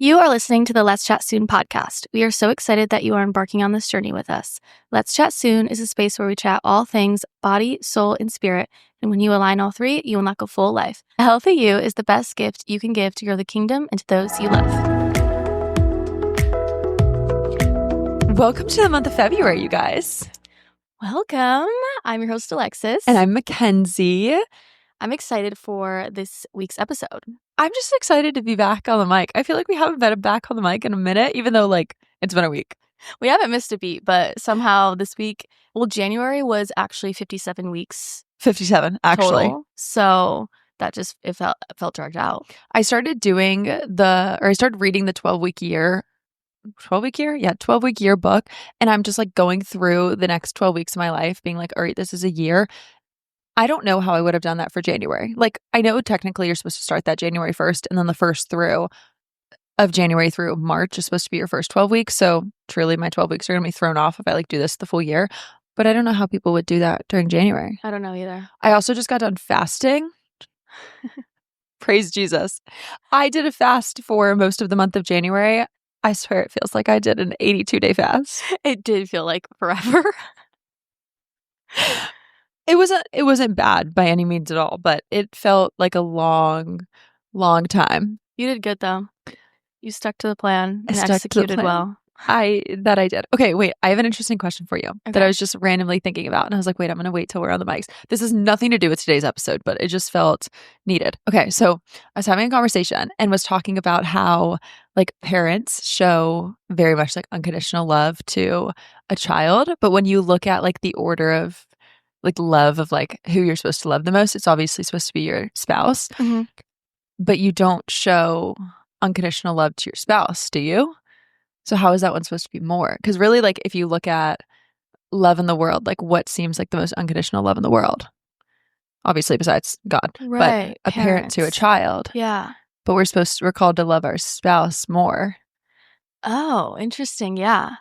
You are listening to the Let's Chat Soon podcast. We are so excited that you are embarking on this journey with us. Let's Chat Soon is a space where we chat all things body, soul, and spirit. And when you align all three, you unlock a full life. A healthy you is the best gift you can give to grow the kingdom and to those you love. Welcome to the month of February, you guys. Welcome. I'm your host, Alexis. And I'm Mackenzie. I'm excited for this week's episode. I'm just excited to be back on the mic. I feel like we haven't been back on the mic in a minute, even though it's been a week. We haven't missed a beat, but somehow this week, January was actually 57 weeks. 57, actually. Total. So that just, it felt dragged out. I started reading the 12-week year. 12-week year? Yeah, 12-week year book. And I'm just going through the next 12 weeks of my life being like, all right, this is a year. I don't know how I would have done that for January. I know technically you're supposed to start that January 1st, and then the first of January through March is supposed to be your first 12 weeks. So truly my 12 weeks are going to be thrown off if I do this the full year. But I don't know how people would do that during January. I don't know either. I also just got done fasting. Praise Jesus. I did a fast for most of the month of January. I swear it feels like I did an 82-day fast. It did feel like forever. It wasn't bad by any means at all, but it felt like a long, long time. You did good though. You stuck to the plan and executed well. I did. Okay, wait. I have an interesting question for you that I was just randomly thinking about. And I was like, wait, I'm going to wait till we're on the mics. This has nothing to do with today's episode, but it just felt needed. Okay, so I was having a conversation and was talking about how parents show very much unconditional love to a child. But when you look at the order of love of who you're supposed to love the most, it's obviously supposed to be your spouse. Mm-hmm. But you don't show unconditional love to your spouse, do you? So how is that one supposed to be more? Because really, if you look at love in the world, what seems like the most unconditional love in the world? Obviously, besides God, right? But a parent to a child. Yeah. But we're called to love our spouse more. Oh, interesting. Yeah.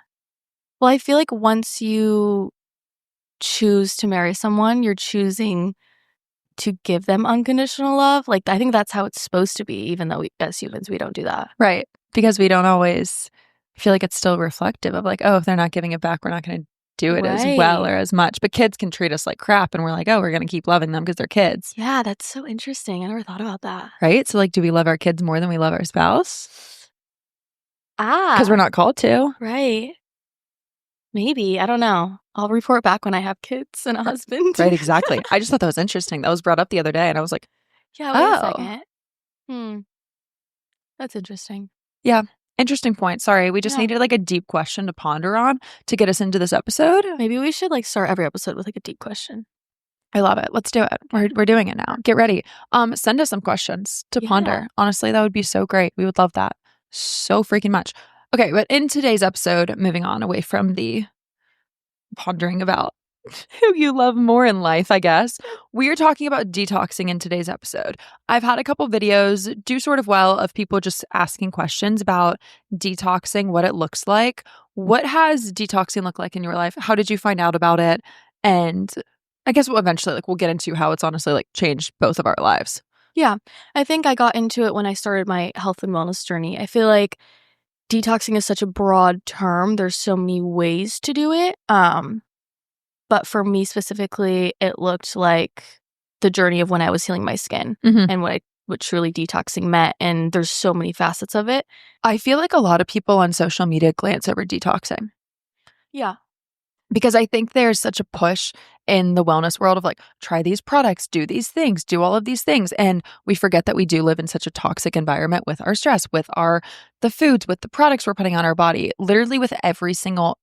Well, I feel like once you choose to marry someone, you're choosing to give them unconditional love. I think that's how it's supposed to be, even though as humans, we don't do that. Right. Because we don't always feel like it's still reflective of if they're not giving it back, we're not going to do it as well or as much. But kids can treat us like crap and we're like, oh, we're going to keep loving them because they're kids. Yeah, that's so interesting. I never thought about that. Right? So do we love our kids more than we love our spouse? Because we're not called to. Right. Maybe. I don't know. I'll report back when I have kids and a husband. Right, exactly. I just thought that was interesting. That was brought up the other day and I was like, yeah, wait a second. That's interesting. Yeah. Interesting point. Sorry. We just needed a deep question to ponder on to get us into this episode. Maybe we should start every episode with a deep question. I love it. Let's do it. We're doing it now. Get ready. Send us some questions to ponder. Honestly, that would be so great. We would love that so freaking much. Okay, but in today's episode, moving on away from the pondering about who you love more in life, I guess, we are talking about detoxing in today's episode. I've had a couple videos do sort of well of people just asking questions about detoxing, what it looks like. What has detoxing looked like in your life? How did you find out about it? And I guess eventually we'll get into how it's honestly changed both of our lives. Yeah, I think I got into it when I started my health and wellness journey. I feel like detoxing is such a broad term. There's so many ways to do it. But for me specifically, it looked like the journey of when I was healing my skin and what truly detoxing meant. And there's so many facets of it. I feel like a lot of people on social media glance over detoxing. Yeah. Because I think there's such a push in the wellness world of try these products, do these things, do all of these things. And we forget that we do live in such a toxic environment with our stress, with the foods, with the products we're putting on our body, literally with every single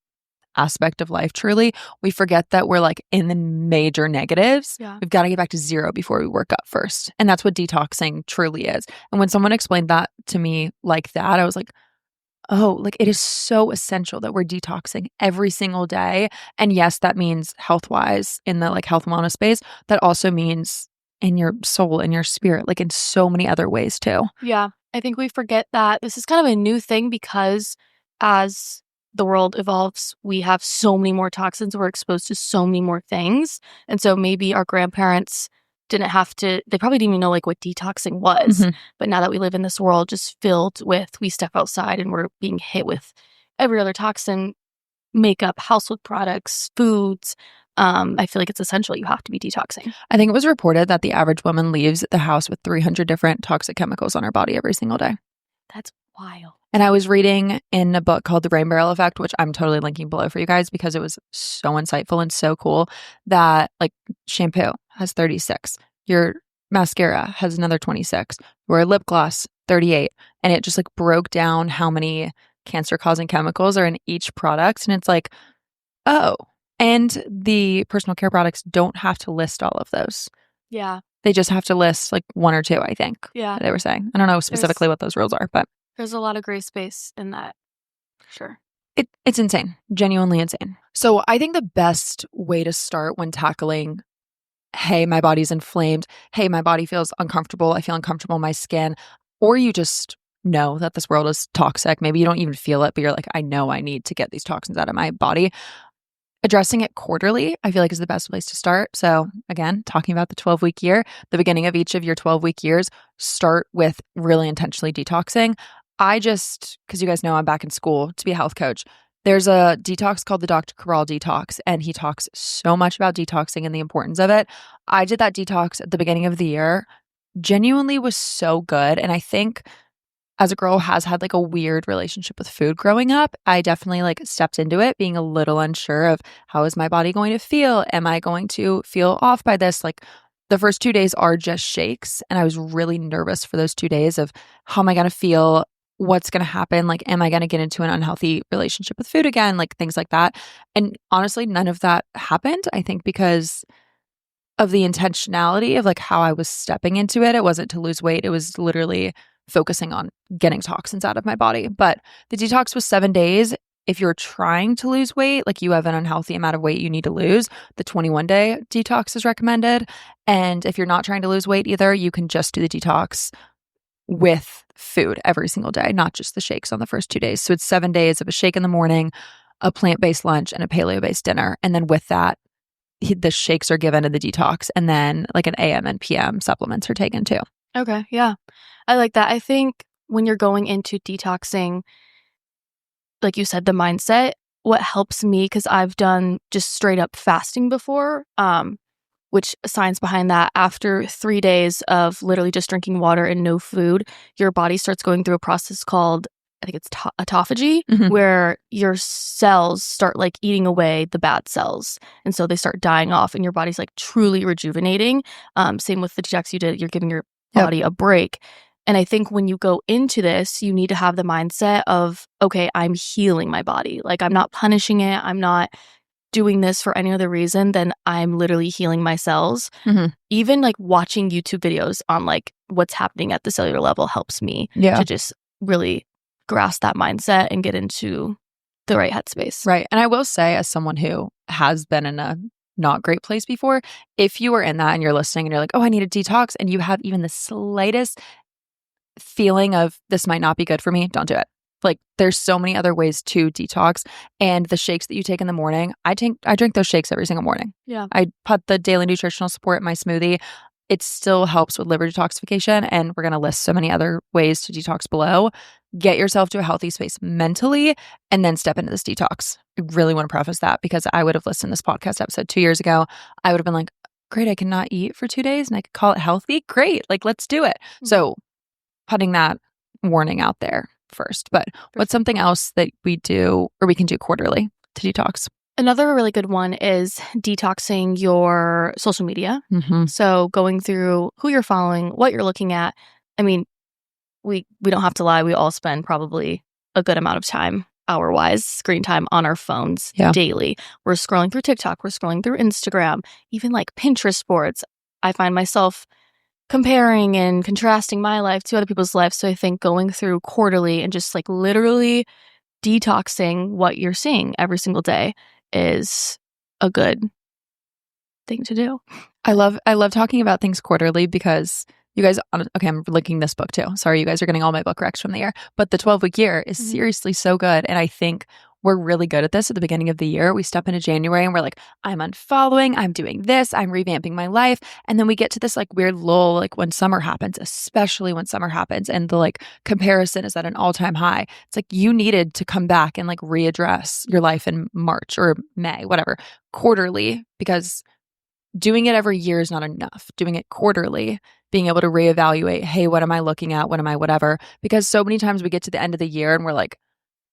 aspect of life. Truly, we forget that we're in the major negatives. Yeah. We've got to get back to zero before we work up first. And that's what detoxing truly is. And when someone explained that to me like that, I was like, oh, it is so essential that we're detoxing every single day. And yes, that means health-wise in the health and wellness space. That also means in your soul, in your spirit, in so many other ways too. Yeah. I think we forget that this is kind of a new thing because as the world evolves, we have so many more toxins. We're exposed to so many more things. And so maybe our grandparents they probably didn't even know like what detoxing was. But now that we live in this world just filled with, we step outside and we're being hit with every other toxin, makeup, household products, foods. I feel like it's essential. You have to be detoxing. I think it was reported that the average woman leaves the house with 300 different toxic chemicals on her body every single day. That's wild. And I was reading in a book called The Rain Barrel Effect, which I'm totally linking below for you guys because it was so insightful and so cool, that like shampoo has 36. Your mascara has another 26. Your lip gloss, 38. And it just like broke down how many cancer-causing chemicals are in each product. And it's like, oh. And the personal care products don't have to list all of those. Yeah. They just have to list like one or two, I think. Yeah. They were saying. I don't know specifically what those rules are, but there's a lot of gray space in that. Sure. It's insane. Genuinely insane. So I think the best way to start when tackling, hey, my body's inflamed. Hey, my body feels uncomfortable. I feel uncomfortable in my skin. Or you just know that this world is toxic. Maybe you don't even feel it, but you're like, I know I need to get these toxins out of my body. Addressing it quarterly, I feel like, is the best place to start. So again, talking about the 12-week year, the beginning of each of your 12-week years, start with really intentionally detoxing. Because you guys know I'm back in school to be a health coach, there's a detox called the Dr. Corral detox, and he talks so much about detoxing and the importance of it. I did that detox at the beginning of the year. Genuinely was so good. And I think as a girl who has had like a weird relationship with food growing up, I definitely like stepped into it being a little unsure of how is my body going to feel? Am I going to feel off by this? Like the first 2 days are just shakes. And I was really nervous for those 2 days of how am I going to feel? What's going to happen? Like, am I going to get into an unhealthy relationship with food again? Like things like that. And honestly, none of that happened. I think because of the intentionality of like how I was stepping into it. It wasn't to lose weight. It was literally focusing on getting toxins out of my body. But the detox was 7 days. If you're trying to lose weight, like you have an unhealthy amount of weight you need to lose, the 21-day detox is recommended. And if you're not trying to lose weight either, you can just do the detox with food every single day, not just the shakes on the first 2 days. So it's 7 days of a shake in the morning, a plant-based lunch, and a paleo-based dinner. And then with that, the shakes are given in the detox, and then like an AM and PM supplements are taken too. Okay, yeah. I like that. I think when you're going into detoxing, like you said, the mindset, what helps me, because I've done just straight up fasting before, which science behind that, after 3 days of literally just drinking water and no food, your body starts going through a process called, I think it's autophagy, where your cells start like eating away the bad cells. And so they start dying off and your body's like truly rejuvenating. Same with the detox you did, you're giving your body a break. And I think when you go into this, you need to have the mindset of, okay, I'm healing my body. Like I'm not punishing it. I'm not doing this for any other reason than I'm literally healing my cells. Even like watching YouTube videos on like what's happening at the cellular level helps me to just really grasp that mindset and get into the right headspace. Right. And I will say, as someone who has been in a not great place before, if you are in that and you're listening and you're like, oh, I need a detox, and you have even the slightest feeling of this might not be good for me, don't do it. Like there's so many other ways to detox. And the shakes that you take in the morning, I drink those shakes every single morning. Yeah. I put the daily nutritional support in my smoothie. It still helps with liver detoxification. And we're going to list so many other ways to detox below. Get yourself to a healthy space mentally and then step into this detox. I really want to preface that because I would have listened to this podcast episode 2 years ago. I would have been like, great, I cannot eat for 2 days and I could call it healthy. Great. Like, let's do it. So putting that warning out there first. But what's something else that we do or we can do quarterly to detox? Another really good one is detoxing your social media. So going through who you're following, what you're looking at. I mean, we don't have to lie. We all spend probably a good amount of time, hour-wise, screen time on our phones daily. We're scrolling through TikTok. We're scrolling through Instagram, even like Pinterest boards. I find myself comparing and contrasting my life to other people's lives. So I think going through quarterly and just like literally detoxing what you're seeing every single day is a good thing to do. I love talking about things quarterly because you guys, okay, I'm linking this book too. Sorry, you guys are getting all my book recs from the year, but the 12-week year is seriously so good. And I think we're really good at this at the beginning of the year. We step into January and we're like, I'm unfollowing, I'm doing this, I'm revamping my life. And then we get to this like weird lull, like when summer happens, especially when summer happens and the like comparison is at an all-time high. It's like you needed to come back and like readdress your life in March or May, whatever, quarterly, because doing it every year is not enough. Doing it quarterly, being able to reevaluate, hey, what am I looking at? What am I, whatever? Because so many times we get to the end of the year and we're like,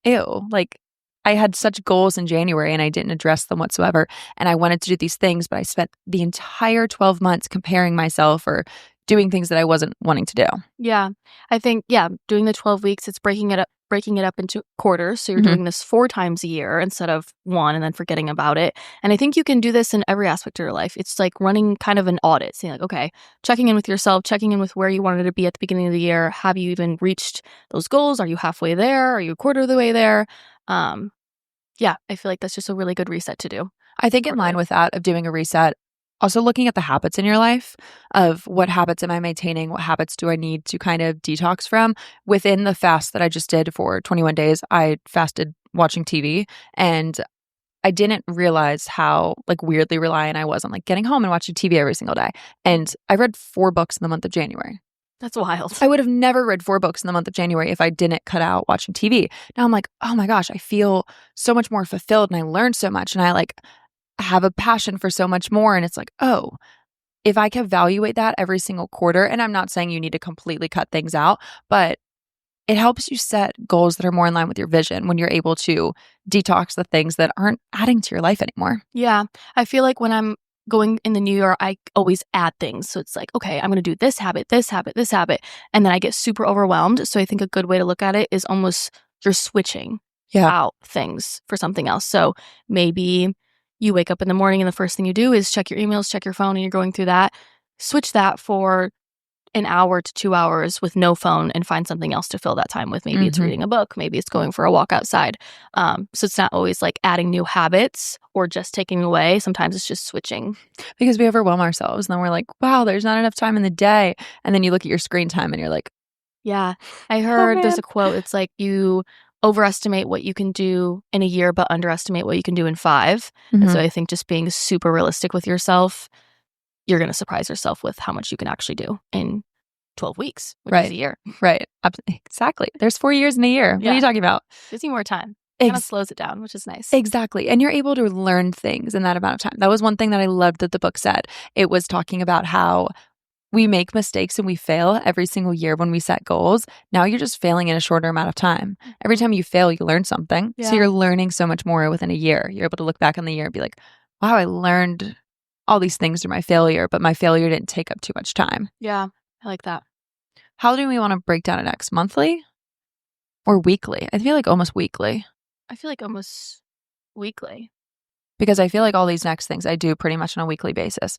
ew, like I had such goals in January and I didn't address them whatsoever. And I wanted to do these things, but I spent the entire 12 months comparing myself or doing things that I wasn't wanting to do. Yeah. I think, doing the 12 weeks, it's breaking it up into quarters. So you're Mhm. doing this 4 times a year instead of 1 and then forgetting about it. And I think you can do this in every aspect of your life. It's like running kind of an audit, saying like, okay, checking in with yourself, checking in with where you wanted to be at the beginning of the year. Have you even reached those goals? Are you halfway there? Are you a quarter of the way there? I feel like that's just a really good reset to do. I think in line with that of doing a reset, also looking at the habits in your life of what habits am I maintaining? What habits do I need to kind of detox from? Within the fast that I just did for 21 days, I fasted watching TV and I didn't realize how like weirdly reliant I was on like getting home and watching TV every single day. And I read 4 books in the month of January. That's wild. I would have never read 4 books in the month of January if I didn't cut out watching TV. Now I'm like, oh my gosh, I feel so much more fulfilled and I learned so much and I like have a passion for so much more. And it's like, oh, if I can evaluate that every single quarter, and I'm not saying you need to completely cut things out, but it helps you set goals that are more in line with your vision when you're able to detox the things that aren't adding to your life anymore. Yeah. I feel like when I'm going in the new year, I always add things. So it's like, okay, I'm going to do this habit, this habit, this habit. And then I get super overwhelmed. So I think a good way to look at it is almost you're switching out things for something else. So maybe you wake up in the morning and the first thing you do is check your emails, check your phone, and you're going through that. Switch that for an hour to 2 hours with no phone and find something else to fill that time with. Maybe it's reading a book. Maybe it's going for a walk outside. So it's not always like adding new habits or just taking away. Sometimes it's just switching. Because we overwhelm ourselves and then we're like, wow, there's not enough time in the day. And then you look at your screen time and you're like, yeah, I heard there's man. a quote. It's like you overestimate what you can do in a year, but underestimate what you can do in 5. And so I think just being super realistic with yourself, you're going to surprise yourself with how much you can actually do in 12 weeks, which is a year. Right. Exactly. There's 4 years in a year. What are you talking about? Gives you more time. Kind of slows it down, which is nice. Exactly. And you're able to learn things in that amount of time. That was one thing that I loved that the book said. It was talking about how we make mistakes and we fail every single year when we set goals. Now you're just failing in a shorter amount of time. Every time you fail, you learn something. Yeah. So you're learning so much more within a year. You're able to look back on the year and be like, wow, I learned all these things through my failure, but my failure didn't take up too much time. Yeah, I like that. How do we want to break down it next? Monthly or weekly? I feel like almost weekly. I feel like almost weekly. Because I feel like all these next things I do pretty much on a weekly basis.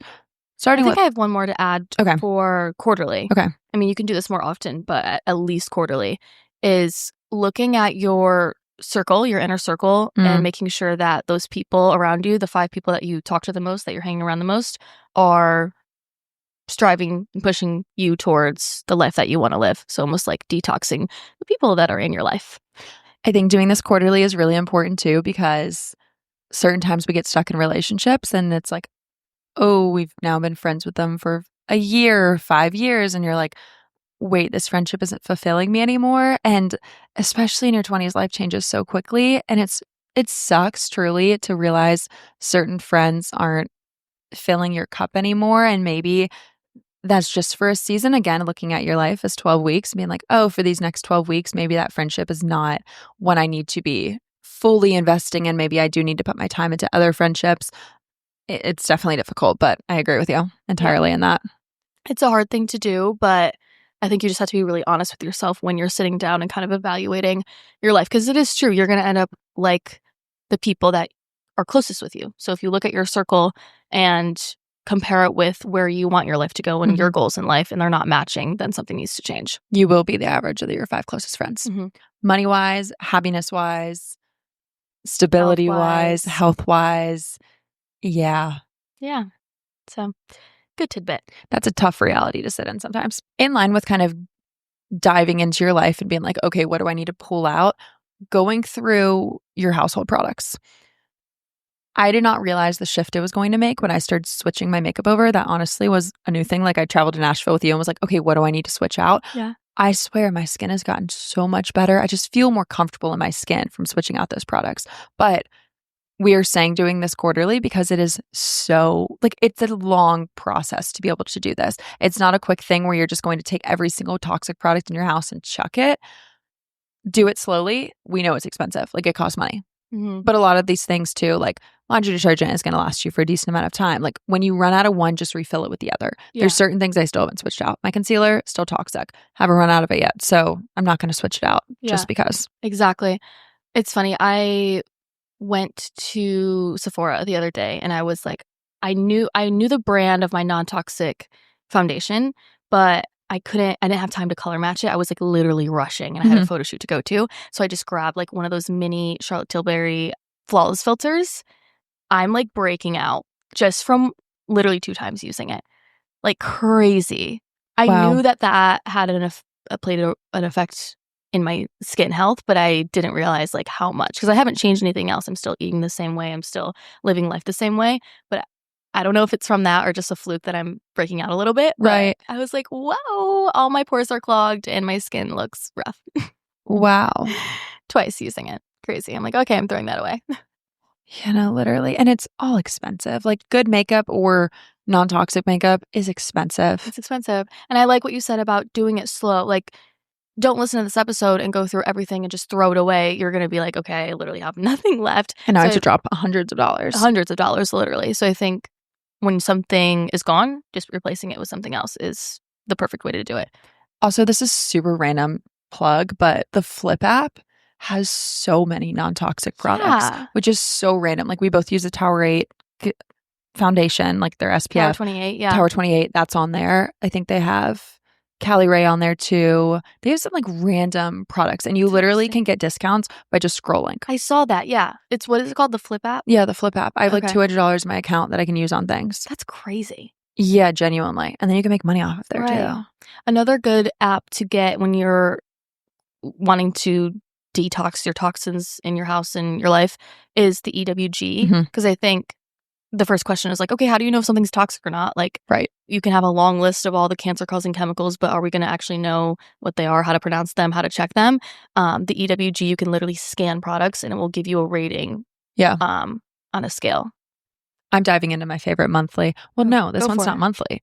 I think I have one more to add for quarterly. Okay. I mean, you can do this more often, but at least quarterly is looking at your circle, your inner circle, and making sure that those people around you, the 5 people that you talk to the most, that you're hanging around the most, are striving and pushing you towards the life that you want to live. So almost like detoxing the people that are in your life. I think doing this quarterly is really important too, because certain times we get stuck in relationships and it's like, oh, we've now been friends with them for a year, 5 years. And you're like, wait, this friendship isn't fulfilling me anymore. And especially in your 20s, life changes so quickly. And it sucks truly to realize certain friends aren't filling your cup anymore. And maybe that's just for a season. Again, looking at your life as 12 weeks, being like, oh, for these next 12 weeks, maybe that friendship is not one I need to be fully investing in. Maybe I do need to put my time into other friendships. It's definitely difficult, but I agree with you entirely in that. It's a hard thing to do, but I think you just have to be really honest with yourself when you're sitting down and kind of evaluating your life. Because it is true, you're going to end up like the people that are closest with you. So if you look at your circle and compare it with where you want your life to go and your goals in life, and they're not matching, then something needs to change. You will be the average of your 5 closest friends. Money-wise, happiness-wise, stability-wise, health-wise. Yeah. Yeah. So good tidbit. That's a tough reality to sit in sometimes. In line with kind of diving into your life and being like, okay, what do I need to pull out? going through your household products, I did not realize the shift it was going to make when I started switching my makeup over. That honestly was a new thing. Like I traveled to Nashville with you and was like, okay, what do I need to switch out? Yeah. I swear my skin has gotten so much better. I just feel more comfortable in my skin from switching out those products. But we are saying doing this quarterly because it is so, like, it's a long process to be able to do this. It's not a quick thing where you're just going to take every single toxic product in your house and chuck it. Do it slowly. We know it's expensive. Like, it costs money. Mm-hmm. But a lot of these things too, like laundry detergent is going to last you for a decent amount of time. Like when you run out of one, just refill it with the other. Yeah. There's certain things I still haven't switched out. My concealer, still toxic. Haven't run out of it yet. So I'm not going to switch it out just because. Exactly. It's funny. I went to Sephora the other day and I was like, I knew the brand of my non-toxic foundation, but I didn't have time to color match it. I was like literally rushing and I had a photo shoot to go to. So I just grabbed like one of those mini Charlotte Tilbury flawless filters. I'm like breaking out just from literally 2 times using it. Like crazy. I knew that had played an effect in my skin health, but I didn't realize like how much, because I haven't changed anything else. I'm still eating the same way. I'm still living life the same way. But I don't know if it's from that or just a fluke that I'm breaking out a little bit. Right. I was like, whoa, all my pores are clogged and my skin looks rough. Wow. Twice using it. Crazy. I'm like, okay, I'm throwing that away. You know, literally. And it's all expensive. Like good makeup or non-toxic makeup is expensive. It's expensive. And I like what you said about doing it slow. Like, don't listen to this episode and go through everything and just throw it away. You're going to be like, okay, I literally have nothing left. And now I have to drop hundreds of dollars. Hundreds of dollars, literally. So I think when something is gone, just replacing it with something else is the perfect way to do it. Also, this is super random plug, but the Flip app has so many non-toxic products, which is so random. Like we both use the Tower 8 foundation, like their SPF. Tower 28, yeah. Tower 28, that's on there. I think they have Cali Ray on there too. They have some like random products and you literally can get discounts by just scrolling. I saw that, yeah. What is it called? The Flip app? Yeah, the Flip app. I have like $200 in my account that I can use on things. That's crazy. Yeah, genuinely. And then you can make money off of there too. Another good app to get when you're wanting to detox your toxins in your house and your life is the EWG. Because I think the first question is like, okay, how do you know if something's toxic or not? Like, you can have a long list of all the cancer-causing chemicals, but are we going to actually know what they are, how to pronounce them, how to check them? The EWG, you can literally scan products and it will give you a rating. On a scale. I'm diving into my favorite monthly. Well, no, this one's not monthly.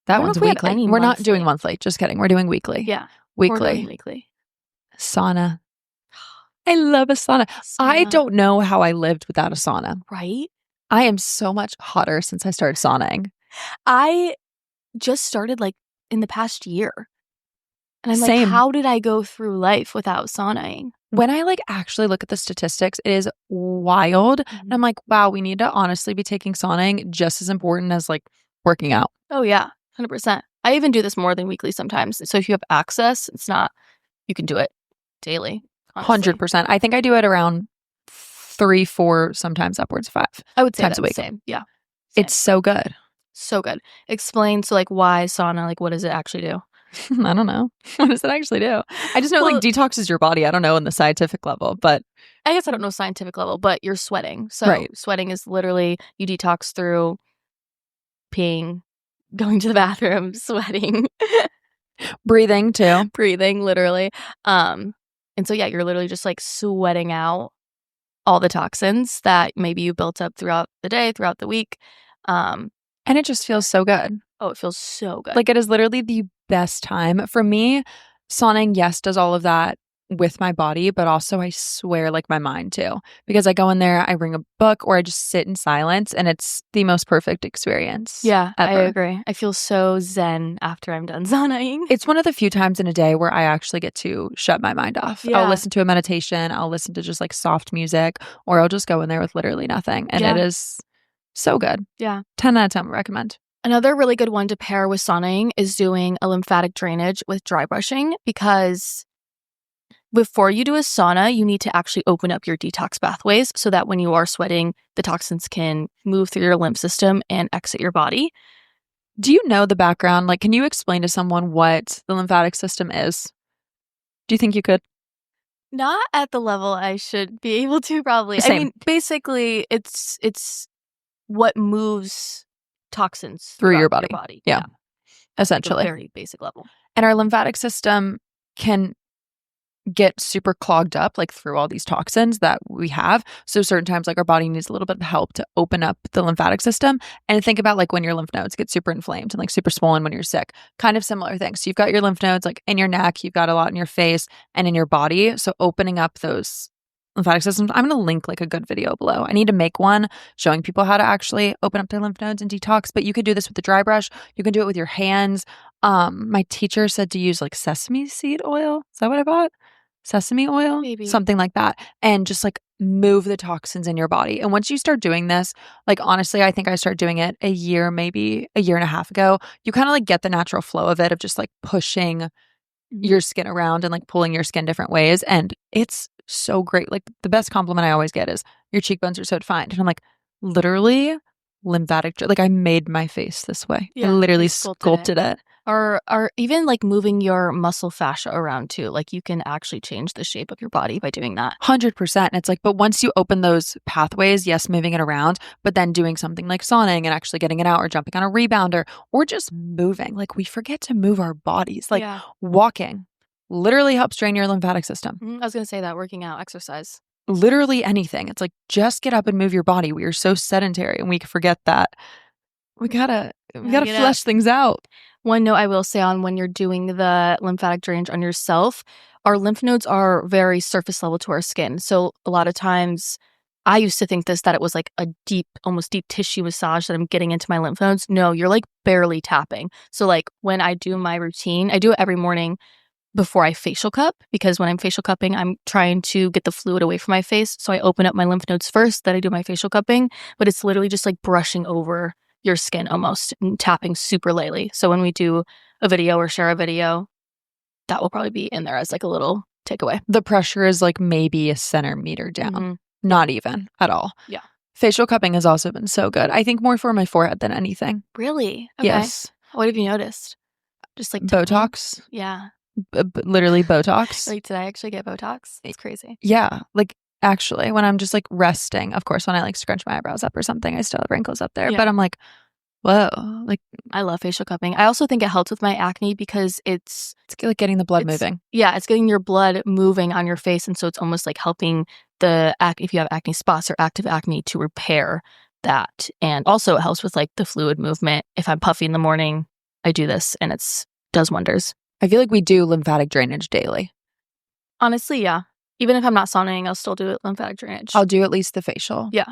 That one's weekly. We're not doing monthly. Just kidding. We're doing weekly. Yeah. Weekly. We're doing weekly. Sauna. I love a sauna. I don't know how I lived without a sauna. Right? I am so much hotter since I started sauning. I just started like in the past year. And I'm like, how did I go through life without saunaing? When I like actually look at the statistics, it is wild. And I'm like, wow, we need to honestly be taking sauning just as important as like working out. Oh yeah, 100%. I even do this more than weekly sometimes. So if you have access, you can do it daily. Honestly. 100%. I think I do it around 3, 4, sometimes upwards of 5. I would say times a week. Same. Yeah. Same. It's so good. So good. Explain, so like why sauna, like what does it actually do? I don't know. What does it actually do? I just know like detoxes your body. I don't know in the scientific level, but I guess I don't know scientific level, but you're sweating. So sweating is literally you detox through peeing, going to the bathroom, sweating. Breathing too. Breathing, literally. And so yeah, you're literally just like sweating out all the toxins that maybe you built up throughout the day, throughout the week. And it just feels so good. Oh, it feels so good. Like it is literally the best time. For me, sauning, yes, does all of that with my body, but also I swear like my mind too. Because I go in there, I bring a book or I just sit in silence and it's the most perfect experience. Yeah, ever. I agree. I feel so zen after I'm done sauning. It's one of the few times in a day where I actually get to shut my mind off. Yeah. I'll listen to a meditation, I'll listen to just like soft music, or I'll just go in there with literally nothing. And it is so good. Yeah. 10 out of 10 recommend. Another really good one to pair with sauning is doing a lymphatic drainage with dry brushing, because before you do a sauna, you need to actually open up your detox pathways so that when you are sweating, the toxins can move through your lymph system and exit your body. Do you know the background? Like, can you explain to someone what the lymphatic system is? Do you think you could? Not at the level I should be able to, probably. Same. I mean, basically, it's what moves toxins Through your throughout body. Yeah. Like a Essentially. very basic level. And our lymphatic system can get super clogged up like through all these toxins that we have. So certain times like our body needs a little bit of help to open up the lymphatic system. And think about like when your lymph nodes get super inflamed and like super swollen when you're sick. Kind of similar things. So you've got your lymph nodes like in your neck, you've got a lot in your face and in your body. So opening up those lymphatic systems. I'm going to link like a good video below. I need to make one showing people how to actually open up their lymph nodes and detox, but you could do this with the dry brush. You can do it with your hands. My teacher said to use like sesame seed oil. Is that what I bought? Sesame oil, Maybe. something like that, and just like move the toxins in your body. And once you start doing this, like honestly, I think I started doing it a year, maybe a year and a half ago. You kind of like get the natural flow of it, of just like pushing your skin around and like pulling your skin different ways. And it's so great. Like the best compliment I always get is your cheekbones are so defined. And I'm like, literally lymphatic, like I made my face this way. I literally sculpted it. Or even like moving your muscle fascia around too. Like you can actually change the shape of your body by doing that. 100%. And it's like, but once you open those pathways, yes, moving it around, but then doing something like sauning and actually getting it out or jumping on a rebounder or just moving. Like we forget to move our bodies. Like walking literally helps drain your lymphatic system. I was going to say that, working out, exercise. Literally anything. It's like, just get up and move your body. We are so sedentary and we forget that. We gotta flesh things out. One note I will say on when you're doing the lymphatic drainage on yourself, our lymph nodes are very surface level to our skin. So a lot of times I used to think that it was like a deep, almost deep tissue massage that I'm getting into my lymph nodes. No, you're like barely tapping. So like when I do my routine, I do it every morning before I facial cup, because when I'm facial cupping, I'm trying to get the fluid away from my face. So I open up my lymph nodes first, then I do my facial cupping, but it's literally just like brushing over your skin almost and tapping super lightly. So when we do a video or share a video, that will probably be in there as like a little takeaway. The pressure is like maybe a centimeter down, not even at all. Yeah. Facial cupping has also been so good. I think more for my forehead than anything. Really? Okay. Yes. What have you noticed? Just like Botox? Yeah. Literally Botox. Like, did I actually get Botox? It's crazy. Yeah. Like actually, when I'm just like resting, of course, when I like scrunch my eyebrows up or something, I still have wrinkles up there. But I'm like, whoa. Like I love facial cupping. I also think it helps with my acne because it's like getting the blood moving. Yeah, it's getting your blood moving on your face. And so it's almost like helping if you have acne spots or active acne, to repair that. And also it helps with like the fluid movement. If I'm puffy in the morning, I do this and it's does wonders. I feel like we do lymphatic drainage daily. Honestly, yeah. Even if I'm not sauning, I'll still do lymphatic drainage. I'll do at least the facial. Yeah.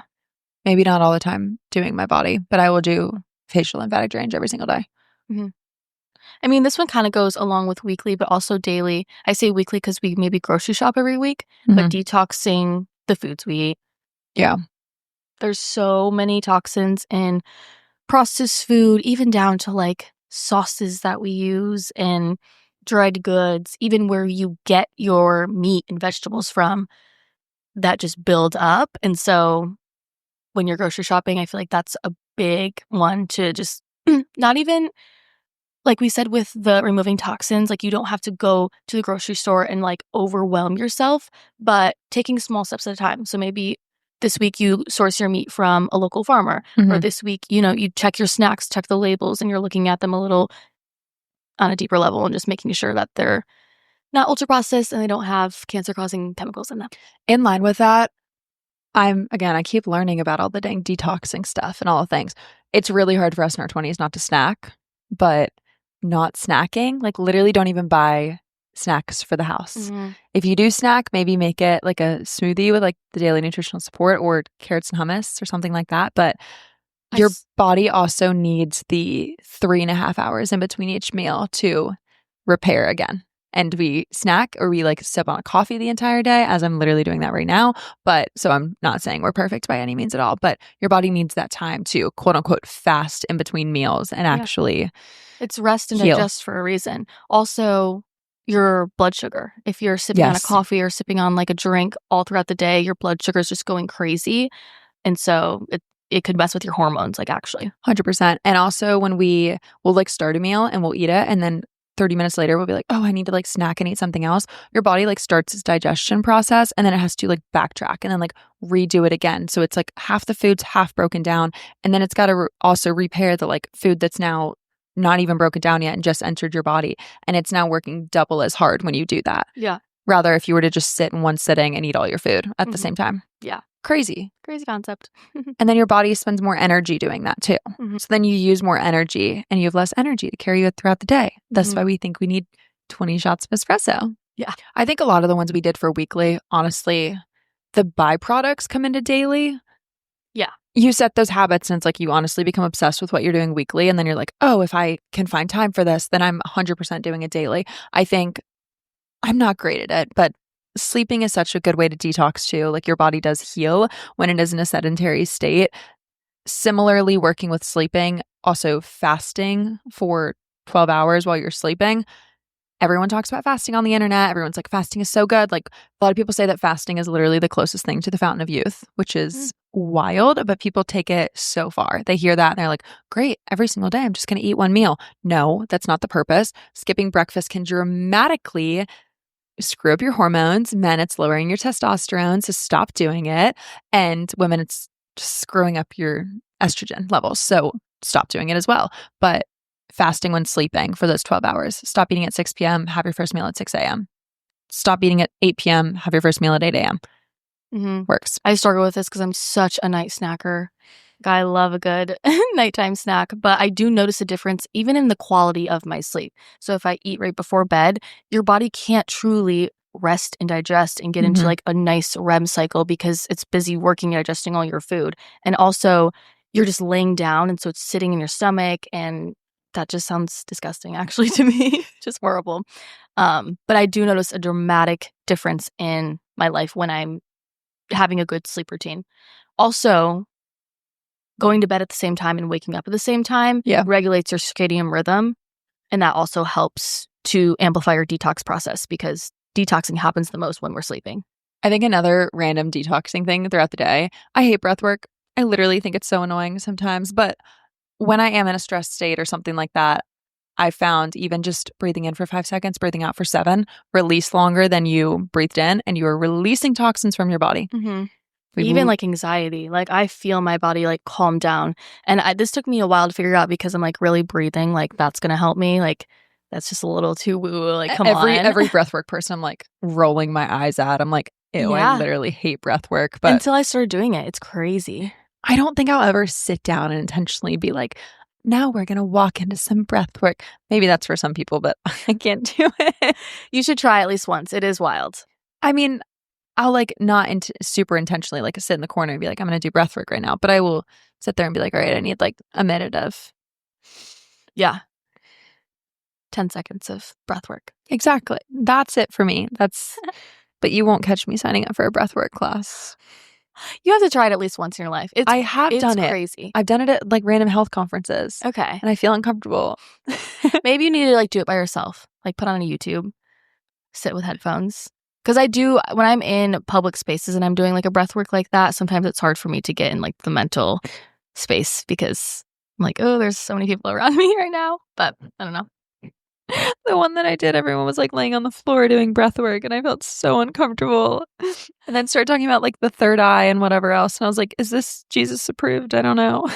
Maybe not all the time doing my body, but I will do facial lymphatic drainage every single day. I mean, this one kind of goes along with weekly, but also daily. I say weekly because we maybe grocery shop every week, but detoxing the foods we eat. Yeah. There's so many toxins in processed food, even down to like sauces that we use and dried goods, even where you get your meat and vegetables from, that just build up. And so when you're grocery shopping, I feel like that's a big one to just not even, like we said with the removing toxins, like you don't have to go to the grocery store and like overwhelm yourself, but taking small steps at a time. So maybe this week you source your meat from a local farmer, or this week, you check your snacks, check the labels, and you're looking at them a little on a deeper level and just making sure that they're not ultra processed and they don't have cancer causing chemicals in them. In line with that, I keep learning about all the dang detoxing stuff and all the things. It's really hard for us in our 20s not to snack, but not snacking, like literally don't even buy snacks for the house. If you do snack, maybe make it like a smoothie with like the daily nutritional support or carrots and hummus or something like that. But your body also needs the 3.5 hours in between each meal to repair again. And we snack or we like sip on a coffee the entire day, as I'm literally doing that right now. But so I'm not saying we're perfect by any means at all, but your body needs that time to quote unquote fast in between meals and actually it's rest and digest for a reason. Also, your blood sugar. If you're sipping on a coffee or sipping on like a drink all throughout the day, your blood sugar is just going crazy. And so it could mess with your hormones, like actually. 100%. And also when we will like start a meal and we'll eat it and then 30 minutes later we'll be like, oh, I need to like snack and eat something else. Your body like starts its digestion process and then it has to like backtrack and then like redo it again. So it's like half the food's half broken down and then it's got to also repair the like food that's now not even broken down yet and just entered your body. And it's now working double as hard when you do that. Yeah. Rather if you were to just sit in one sitting and eat all your food at the same time. Yeah. Crazy concept. And then your body spends more energy doing that too. So then you use more energy and you have less energy to carry you throughout the day. That's why we think we need 20 shots of espresso. Yeah. I think a lot of the ones we did for weekly, honestly, the byproducts come into daily. Yeah. You set those habits and it's like you honestly become obsessed with what you're doing weekly. And then you're like, oh, if I can find time for this, then I'm 100% doing it daily. I think I'm not great at it, but sleeping is such a good way to detox too. Like your body does heal when it is in a sedentary state. Similarly, working with sleeping, also fasting for 12 hours while you're sleeping. Everyone talks about fasting on the internet. Everyone's like, fasting is so good. Like a lot of people say that fasting is literally the closest thing to the fountain of youth, which is wild, but people take it so far. They hear that and they're like, great, every single day I'm just going to eat one meal. No, that's not the purpose. Skipping breakfast can dramatically screw up your hormones. Men, it's lowering your testosterone, so stop doing it. And women, it's just screwing up your estrogen levels, so stop doing it as well. But fasting when sleeping for those 12 hours. Stop eating at 6 p.m., have your first meal at 6 a.m. Stop eating at 8 p.m., have your first meal at 8 a.m. Works. I struggle with this because I'm such a night snacker. I love a good nighttime snack, but I do notice a difference even in the quality of my sleep. So if I eat right before bed, your body can't truly rest and digest and get into like a nice REM cycle because it's busy working, digesting all your food. And also you're just laying down and so it's sitting in your stomach and that just sounds disgusting actually to me. Just horrible. But I do notice a dramatic difference in my life when I'm having a good sleep routine. Also, going to bed at the same time and waking up at the same time regulates your circadian rhythm. And that also helps to amplify your detox process because detoxing happens the most when we're sleeping. I think another random detoxing thing throughout the day, I hate breath work. I literally think it's so annoying sometimes. But when I am in a stressed state or something like that, I found even just breathing in for 5 seconds, breathing out for 7, release longer than you breathed in, and you are releasing toxins from your body. Even like anxiety, like I feel my body like calm down. And this took me a while to figure out because I'm like really breathing, like that's going to help me. Like that's just a little too woo, like come on. Every breathwork person I'm like rolling my eyes at. I'm like, ew, I literally hate breath work. But until I started doing it, it's crazy. I don't think I'll ever sit down and intentionally be like, now we're going to walk into some breath work. Maybe that's for some people, but I can't do it. You should try at least once. It is wild. I mean, I'll like not super intentionally like sit in the corner and be like, I'm going to do breath work right now. But I will sit there and be like, all right, I need like a minute of 10 seconds of breath work. Exactly. That's it for me. But you won't catch me signing up for a breathwork class. You have to try it at least once in your life. I have done it. It's crazy. I've done it at like random health conferences. Okay. And I feel uncomfortable. Maybe you need to like do it by yourself. Like put on a YouTube, sit with headphones. Because I do, when I'm in public spaces and I'm doing like a breath work like that, sometimes it's hard for me to get in like the mental space because I'm like, oh, there's so many people around me right now. But I don't know. The one that I did, everyone was like laying on the floor doing breath work and I felt so uncomfortable. And then started talking about like the third eye and whatever else. And I was like, is this Jesus approved? I don't know.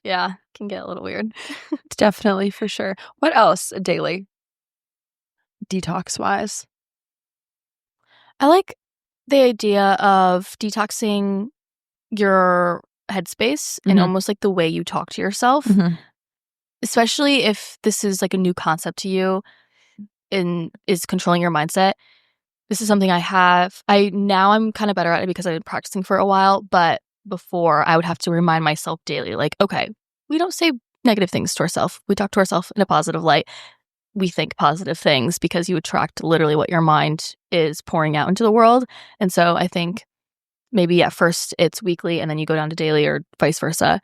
Yeah, can get a little weird. Definitely, for sure. What else daily? Detox wise? I like the idea of detoxing your headspace and almost like the way you talk to yourself. Especially if this is like a new concept to you and is controlling your mindset. This is something I'm kind of better at it because I've been practicing for a while, but before I would have to remind myself daily, like, okay, we don't say negative things to ourselves. We talk to ourselves in a positive light. We think positive things because you attract literally what your mind is pouring out into the world. And so I think maybe at first it's weekly and then you go down to daily or vice versa.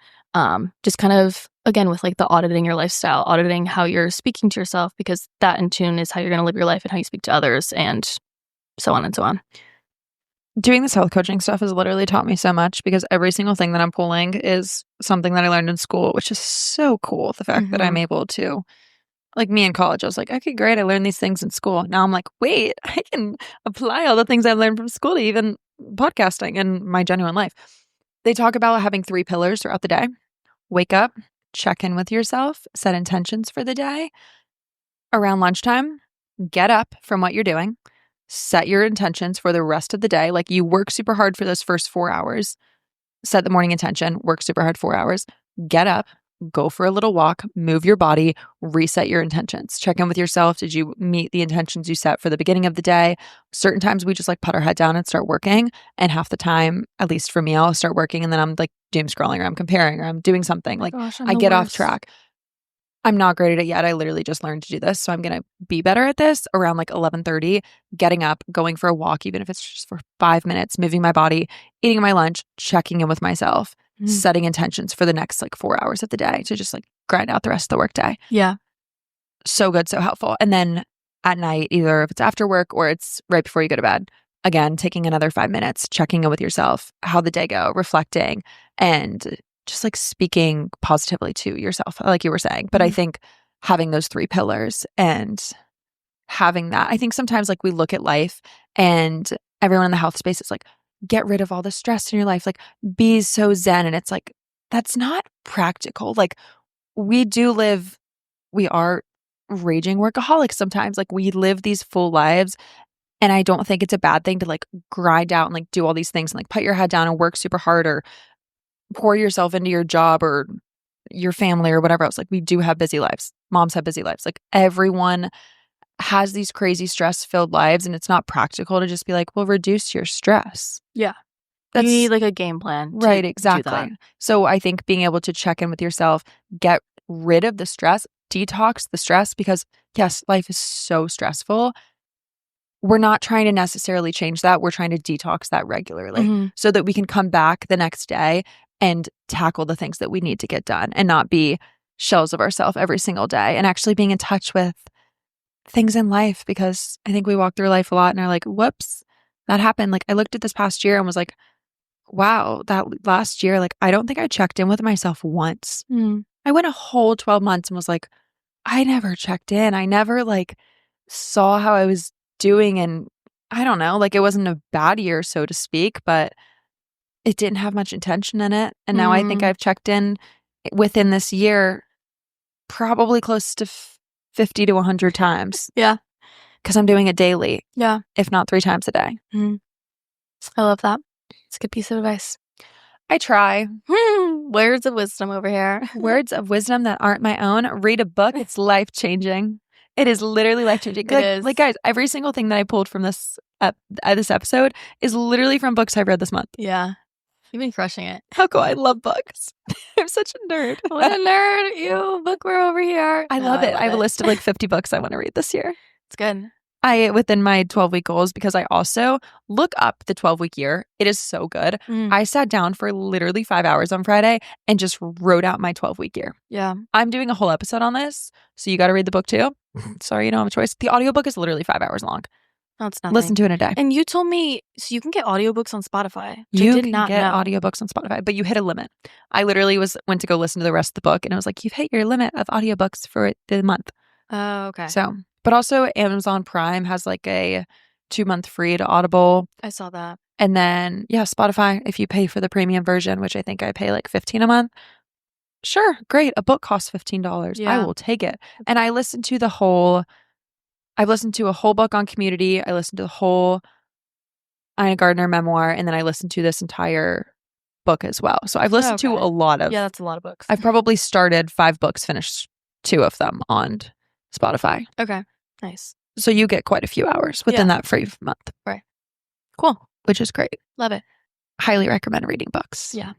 Just kind of, again, with like the auditing your lifestyle, auditing how you're speaking to yourself, because that in tune is how you're going to live your life and how you speak to others and so on and so on. Doing this health coaching stuff has literally taught me so much because every single thing that I'm pulling is something that I learned in school, which is so cool. The fact that I'm able to Like me in college, I was like, okay, great. I learned these things in school. Now I'm like, wait, I can apply all the things I learned from school to even podcasting and my genuine life. They talk about having 3 pillars throughout the day. Wake up, check in with yourself, set intentions for the day. Around lunchtime, get up from what you're doing, set your intentions for the rest of the day. Like you work super hard for those first 4 hours, set the morning intention, work super hard 4 hours, get up, go for a little walk, move your body, reset your intentions. Check in with yourself. Did you meet the intentions you set for the beginning of the day? Certain times we just like put our head down and start working. And half the time, at least for me, I'll start working and then I'm like doom scrolling or I'm comparing or I'm doing something. Like Gosh, I get off track. I'm not great at it yet. I literally just learned to do this. So I'm going to be better at this around like 11:30, getting up, going for a walk, even if it's just for 5 minutes, moving my body, eating my lunch, checking in with myself, setting intentions for the next like 4 hours of the day to just like grind out the rest of the workday. Yeah. So good, so helpful. And then at night, either if it's after work or it's right before you go to bed, again, taking another 5 minutes, checking in with yourself, how the day go, reflecting, and just like speaking positively to yourself, like you were saying. But I think having those 3 pillars and having that, I think sometimes like we look at life and everyone in the health space is like, get rid of all the stress in your life, like be so zen. And it's like, that's not practical. Like we are raging workaholics sometimes. Like we live these full lives. And I don't think it's a bad thing to like grind out and like do all these things and like put your head down and work super hard or pour yourself into your job or your family or whatever else. Like we do have busy lives. Moms have busy lives. Like everyone has these crazy stress-filled lives and it's not practical to just be like, well, reduce your stress. Yeah. That's you need like a game plan. Right, exactly. So I think being able to check in with yourself, get rid of the stress, detox the stress, because yes, life is so stressful. We're not trying to necessarily change that. We're trying to detox that regularly so that we can come back the next day and tackle the things that we need to get done and not be shells of ourselves every single day and actually being in touch with things in life, because I think we walk through life a lot and are like, whoops, that happened. Like I looked at this past year and was like, wow, that last year, like I don't think I checked in with myself once. I went a whole 12 months and was like, I never checked in. I never like saw how I was doing. And I don't know, like it wasn't a bad year, so to speak, but it didn't have much intention in it. And now I think I've checked in within this year probably close to 50 to 100 times. Yeah. Because I'm doing it daily. Yeah. If not 3 times a day. I love that. It's a good piece of advice. I try. Words of wisdom over here. Words of wisdom that aren't my own. Read a book. It's life-changing. It is literally life-changing. It is. Like, guys, every single thing that I pulled from this episode is literally from books I've read this month. Yeah. You've been crushing it. How cool. I love books. I'm such a nerd. What a nerd. You, bookworm over here. I love it. I have a list of like 50 books I want to read this year. It's good. Within my 12-week goals, because I also look up the 12-week year. It is so good. I sat down for literally 5 hours on Friday and just wrote out my 12-week year. Yeah. I'm doing a whole episode on this, so you got to read the book too. Sorry, you don't have a choice. The audiobook is literally 5 hours long. No, it's nothing. Listen to it in a day. And you told me, so you can get audiobooks on Spotify. You can get audiobooks on Spotify, but you hit a limit. I literally went to go listen to the rest of the book, and I was like, you've hit your limit of audiobooks for the month. Oh, okay. So, but also Amazon Prime has like a 2-month free to Audible. I saw that. And then, yeah, Spotify, if you pay for the premium version, which I think I pay like $15 a month. Sure, great. A book costs $15. Yeah. I will take it. And I've listened to a whole book on Community. I listened to the whole Ina Gardner memoir, and then I listened to this entire book as well. So I've listened to a lot of. Yeah, that's a lot of books. I've probably started 5 books, finished 2 of them on Spotify. Okay, nice. So you get quite a few hours within that free month. Right. Cool. Which is great. Love it. Highly recommend reading books. Yeah,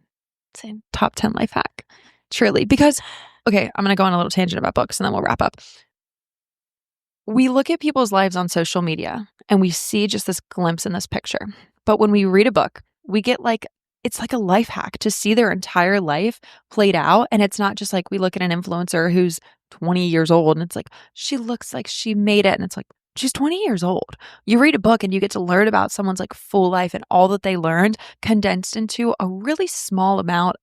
same. Top 10 life hack. Truly. Because, okay, I'm going to go on a little tangent about books and then we'll wrap up. We look at people's lives on social media and we see just this glimpse in this picture. But when we read a book, we get like, it's like a life hack to see their entire life played out. And it's not just like we look at an influencer who's 20 years old and it's like, she looks like she made it. And it's like, she's 20 years old. You read a book and you get to learn about someone's like full life and all that they learned condensed into a really small amount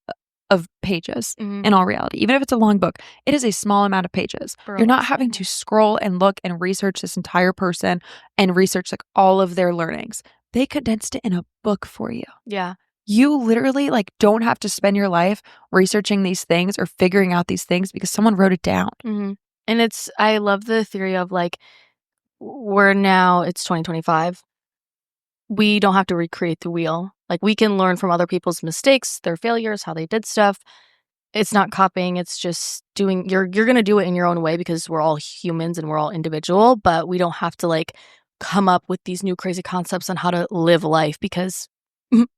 of pages in all reality. Even if it's a long book, it is a small amount of pages. You're not having to scroll and look and research this entire person and research like all of their learnings. They condensed it in a book for you. Yeah. You literally like don't have to spend your life researching these things or figuring out these things because someone wrote it down. And I love the theory of like, it's 2025. We don't have to recreate the wheel. Like we can learn from other people's mistakes, their failures, how they did stuff. It's not copying. It's just doing, you're going to do it in your own way because we're all humans and we're all individual, but we don't have to like come up with these new crazy concepts on how to live life because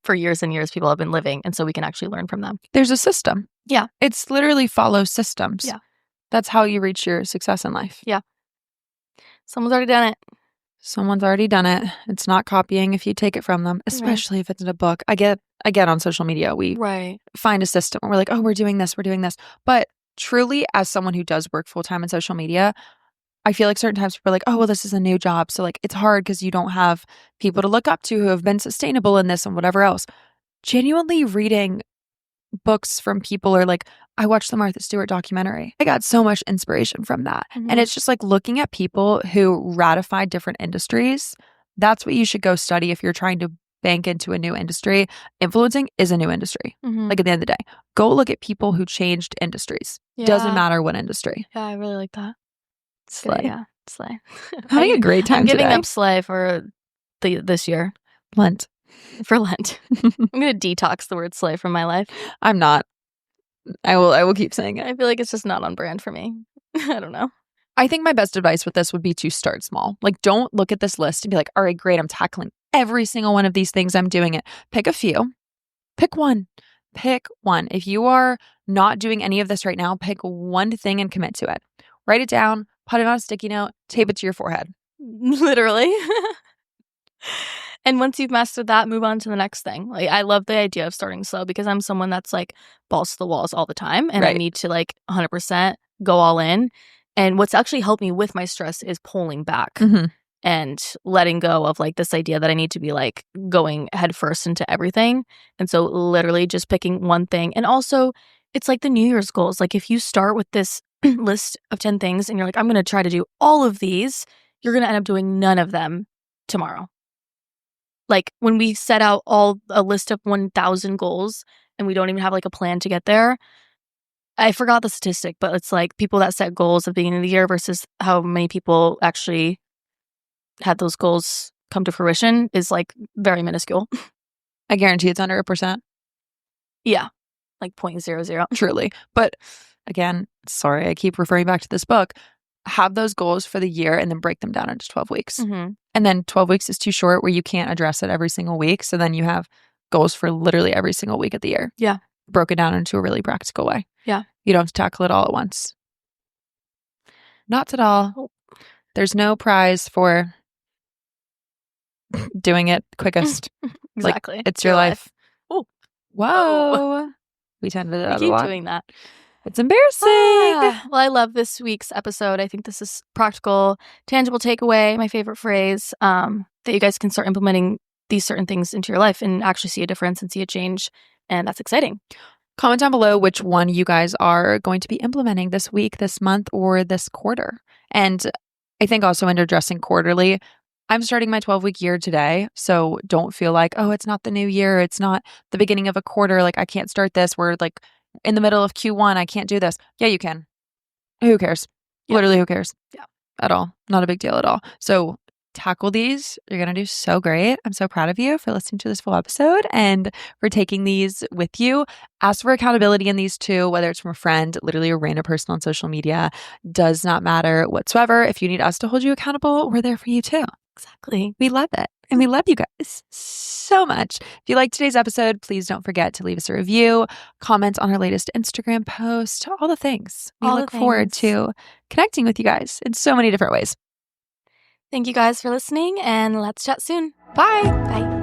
for years and years people have been living, and so we can actually learn from them. There's a system. Yeah. It's literally follow systems. Yeah. That's how you reach your success in life. Yeah. Someone's already done it. Someone's already done it. It's not copying if you take it from them, especially if it's in a book. I get on social media, we find a system. We're like, oh, we're doing this. But truly, as someone who does work full-time in social media, I feel like certain times people are like, oh, well, this is a new job. So like, it's hard because you don't have people to look up to who have been sustainable in this and whatever else. Genuinely reading books from people or like, I watched the Martha Stewart documentary. I got so much inspiration from that. And it's just like looking at people who ratified different industries. That's what you should go study if you're trying to bank into a new industry. Influencing is a new industry. Like at the end of the day, go look at people who changed industries. Doesn't matter what industry. Yeah, I really like that. Slay. Yeah, slay. Having a great time I'm giving today. up slay for this year. Lent. For Lent. I'm going to detox the word slay from my life. I'm not. I will keep saying it. I feel like it's just not on brand for me. I don't know. I think my best advice with this would be to start small. Like, don't look at this list and be like, all right, great, I'm tackling every single one of these things. I'm doing it. Pick a few. Pick one. If you are not doing any of this right now, pick one thing and commit to it. Write it down, put it on a sticky note, tape it to your forehead. Literally. And once you've mastered that, move on to the next thing. Like, I love the idea of starting slow because I'm someone that's like balls to the walls all the time. And I need to like 100% go all in. And what's actually helped me with my stress is pulling back and letting go of like this idea that I need to be like going headfirst into everything. And so literally just picking one thing. And also it's like the New Year's goals. Like if you start with this list of 10 things and you're like, I'm going to try to do all of these, you're going to end up doing none of them tomorrow. Like when we set out a list of 1,000 goals and we don't even have like a plan to get there, I forgot the statistic, but it's like people that set goals at the beginning of the year versus how many people actually had those goals come to fruition is like very minuscule. I guarantee it's under 1%. Yeah, like 0.00. Truly. But again, sorry, I keep referring back to this book. Have those goals for the year and then break them down into 12 weeks. And then 12 weeks is too short where you can't address it every single week. So then you have goals for literally every single week of the year. Yeah. Broken down into a really practical way. Yeah. You don't have to tackle it all at once. Not at all. There's no prize for doing it quickest. Exactly. Like, it's your life. Oh. Whoa. We tend to do that a lot. Keep doing that. It's embarrassing. Well, I love this week's episode. I think this is practical, tangible takeaway, my favorite phrase, that you guys can start implementing these certain things into your life and actually see a difference and see a change. And that's exciting. Comment down below which one you guys are going to be implementing this week, this month, or this quarter. And I think also in addressing quarterly, I'm starting my 12-week year today. So don't feel like, oh, it's not the new year. It's not the beginning of a quarter. Like I can't start this. We're like in the middle of Q1. I can't do this. Yeah, you can. Who cares? Yeah. Literally, who cares? Yeah. At all. Not a big deal at all. So tackle these. You're going to do so great. I'm so proud of you for listening to this full episode and for taking these with you. Ask for accountability in these too, whether it's from a friend, literally a random person on social media. Does not matter whatsoever. If you need us to hold you accountable, we're there for you too. Exactly. We love it. And we love you guys so much. If you liked today's episode, please don't forget to leave us a review, comment on our latest Instagram post, all the things. We look forward to connecting with you guys in so many different ways. Thank you guys for listening, and let's chat soon. Bye. Bye.